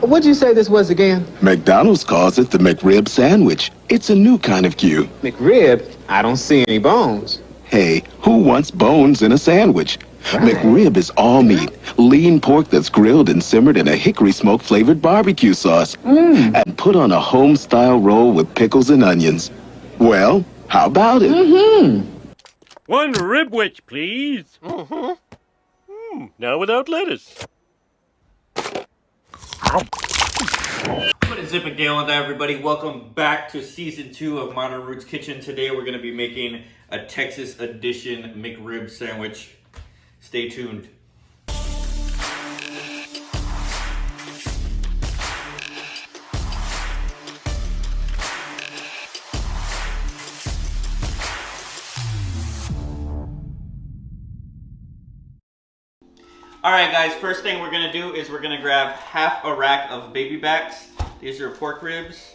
What'd you say this was again? McDonald's calls it the McRib sandwich. It's a new kind of Q. McRib? I don't see any bones. Hey, who wants bones in a sandwich? Right. McRib is all meat, lean pork that's grilled and simmered in a hickory smoke-flavored barbecue sauce. And put on a home-style roll with pickles and onions. Well, how about it? One ribwich, please. Now without lettuce. What is it, McDale and everybody? Welcome back to season 2 of Modern Roots Kitchen. Today we're going to be making a Texas edition McRib sandwich. Stay tuned. Alright guys, first thing we're going to do is we're going to grab half a rack of baby backs. These are pork ribs.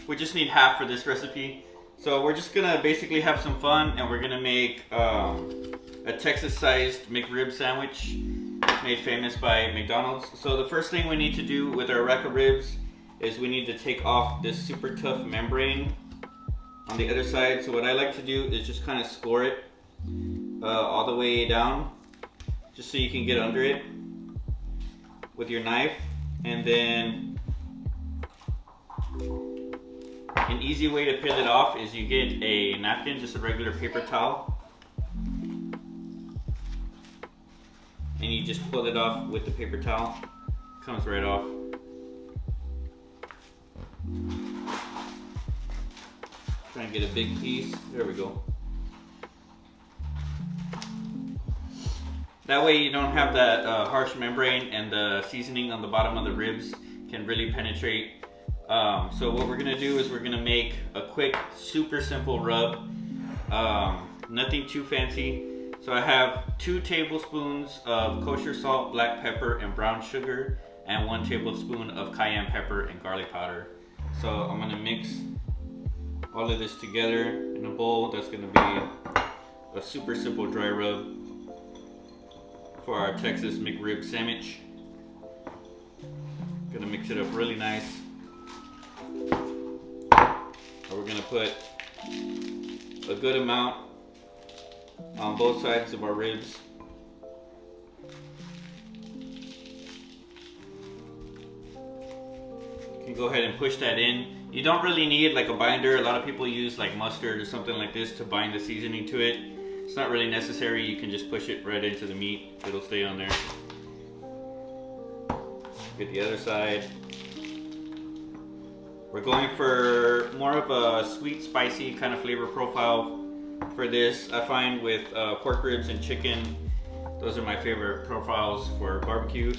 We just need half for this recipe. So we're just going to basically have some fun and we're going to make a Texas-sized McRib sandwich made famous by McDonald's. So the first thing we need to do with our rack of ribs is we need to take off this super tough membrane on the other side. So what I like to do is just kind of score it all the way down, just so you can get under it with your knife. And then an easy way to peel it off is you get a napkin, just a regular paper towel, and you just pull it off with the paper towel. Comes right off. Try and get a big piece. There we go. That way you don't have that harsh membrane, and the seasoning on the bottom of the ribs can really penetrate. So what we're gonna do is we're gonna make a quick, super simple rub. Nothing too fancy. So I have 2 tablespoons of kosher salt, black pepper, and brown sugar, and 1 tablespoon of cayenne pepper and garlic powder. So I'm gonna mix all of this together in a bowl. That's gonna be a super simple dry rub for our Texas McRib sandwich. Gonna mix it up really nice. And we're gonna put a good amount on both sides of our ribs. You can go ahead and push that in. You don't really need like a binder. A lot of people use like mustard or something like this to bind the seasoning to it. It's not really necessary. You can just push it right into the meat. It'll stay on there. Get the other side. We're going for more of a sweet, spicy kind of flavor profile for this. I find with pork ribs and chicken, those are my favorite profiles for barbecue.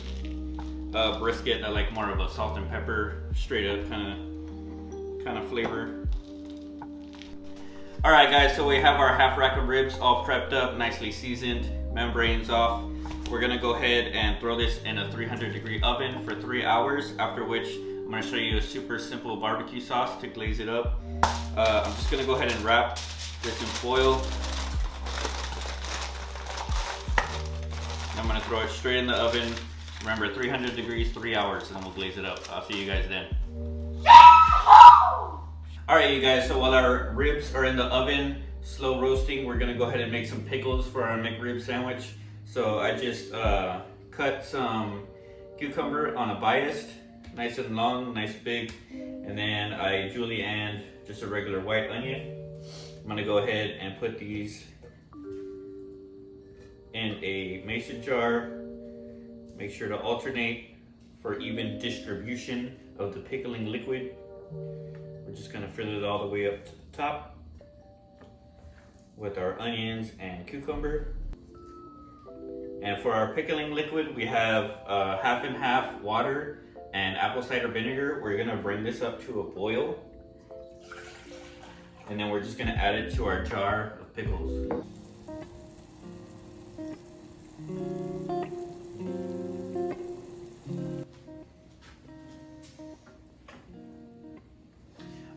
Brisket, I like more of a salt and pepper, straight up kind of flavor. Alright guys, so we have our half rack of ribs all prepped up, nicely seasoned, membranes off. We're gonna go ahead and throw this in a 300-degree oven for 3 hours, after which I'm gonna show you a super simple barbecue sauce to glaze it up. I'm just gonna go ahead and wrap this in foil. I'm gonna throw it straight in the oven. Remember, 300 degrees, 3 hours, and then we'll glaze it up. I'll see you guys then. Alright you guys, so while our ribs are in the oven, slow roasting, we're gonna go ahead and make some pickles for our McRib sandwich. So I just cut some cucumber on a biased, nice and long, nice big, and then I julienned just a regular white onion. I'm gonna go ahead and put these in a mason jar. Make sure to alternate for even distribution of the pickling liquid. We're just gonna fill it all the way up to the top with our onions and cucumber. And for our pickling liquid, we have half and half water and apple cider vinegar. We're gonna bring this up to a boil. And then we're just gonna add it to our jar of pickles.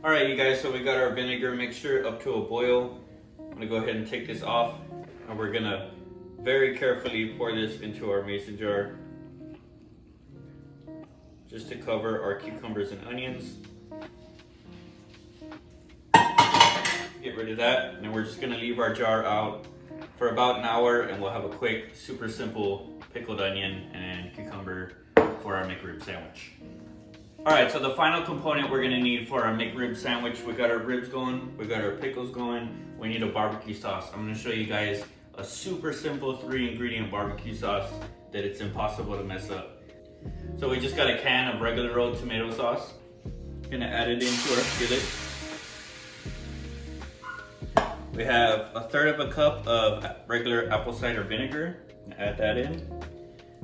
Alright you guys, so we got our vinegar mixture up to a boil. I'm gonna go ahead and take this off, and we're gonna very carefully pour this into our mason jar. just to cover our cucumbers and onions. Get rid of that, and then we're just gonna leave our jar out for about an hour, and we'll have a quick, super simple pickled onion and cucumber for our McRib sandwich. All right, so the final component we're gonna need for our McRib sandwich, we got our ribs going, we got our pickles going, we need a barbecue sauce. I'm gonna show you guys a super simple 3-ingredient barbecue sauce that it's impossible to mess up. So we just got a can of regular old tomato sauce. Gonna add it into our skillet. We have 1/3 cup of regular apple cider vinegar. Add that in.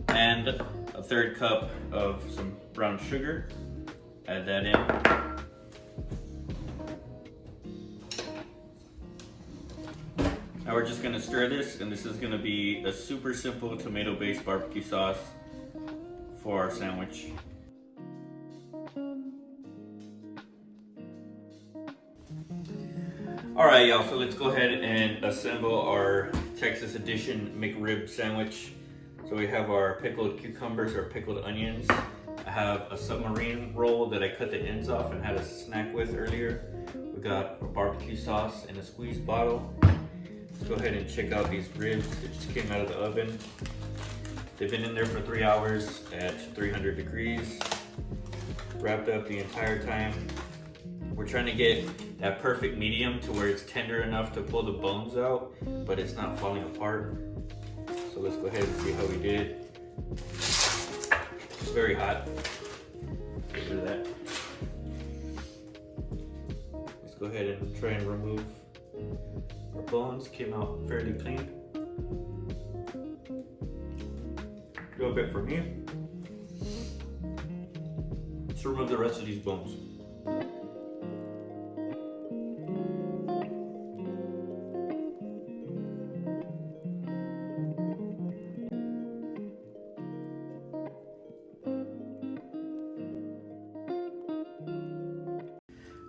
And 1/3 cup of some brown sugar. Add that in. Now we're just gonna stir this, and this is gonna be a super simple tomato-based barbecue sauce for our sandwich. All right, y'all, so let's go ahead and assemble our Texas edition McRib sandwich. So we have our pickled cucumbers or pickled onions. I have a submarine roll that I cut the ends off and had a snack with earlier. We got a barbecue sauce in a squeeze bottle. Let's go ahead and check out these ribs that just came out of the oven. They've been in there for 3 hours at 300 degrees. Wrapped up the entire time. We're trying to get that perfect medium to where it's tender enough to pull the bones out, but it's not falling apart. So let's go ahead and see how we did. It's very hot. Get rid of that. Let's go ahead and try and remove our bones. Came out fairly clean. Do a bit from here. Let's remove the rest of these bones.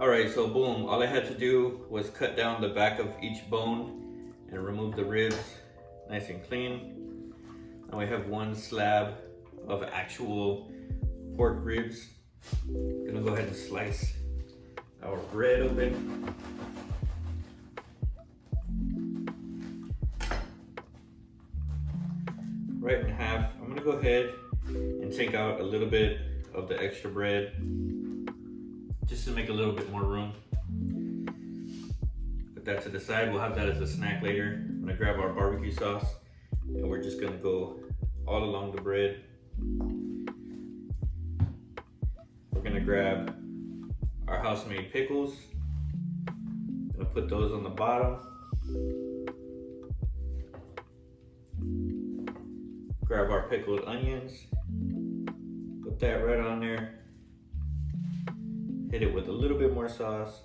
Alright, so boom, all I had to do was cut down the back of each bone and remove the ribs nice and clean. Now we have one slab of actual pork ribs. Gonna go ahead and slice our bread open. Right in half. I'm gonna go ahead and take out a little bit of the extra bread just to make a little bit more room. Put that to the side. We'll have that as a snack later. I'm gonna grab our barbecue sauce and we're just gonna go all along the bread. We're gonna grab our house-made pickles. Gonna put those on the bottom. Grab our pickled onions. Put that right on there. Hit it with a little bit more sauce.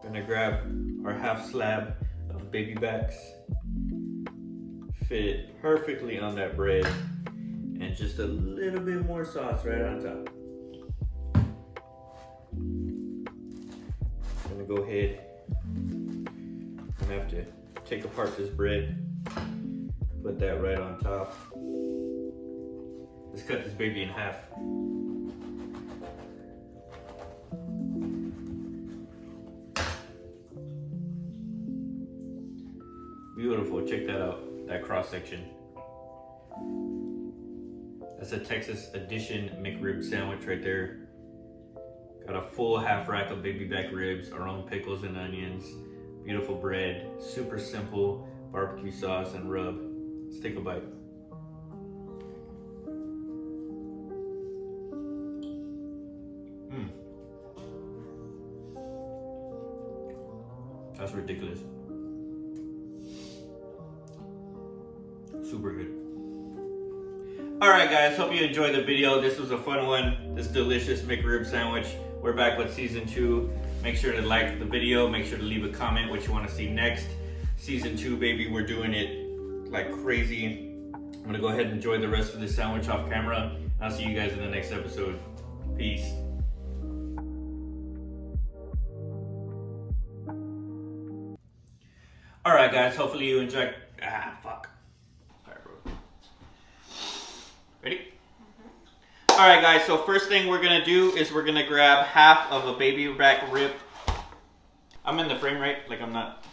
Gonna grab our half slab of baby backs. Fit it perfectly on that bread. And just a little bit more sauce right on top. Gonna go ahead. I'm gonna have to take apart this bread. Put that right on top. Let's cut this baby in half. Beautiful, check that out, that cross section. That's a Texas edition McRib sandwich right there. Got a full half rack of baby back ribs, our own pickles and onions, beautiful bread, super simple barbecue sauce and rub. Let's take a bite. That's ridiculous. Super good. Alright guys, hope you enjoyed the video. This was a fun one. This delicious McRib sandwich. We're back with season 2. Make sure to like the video. Make sure to leave a comment what you want to see next. Season 2, baby, we're doing it like crazy. I'm gonna go ahead and enjoy the rest of this sandwich off camera. I'll see you guys in the next episode. Peace. Alright guys, hopefully you enjoyed. Fuck. Alright, bro. Ready? Alright guys, so first thing we're gonna do is we're gonna grab half of a baby back rib. I'm in the frame, right? Like I'm not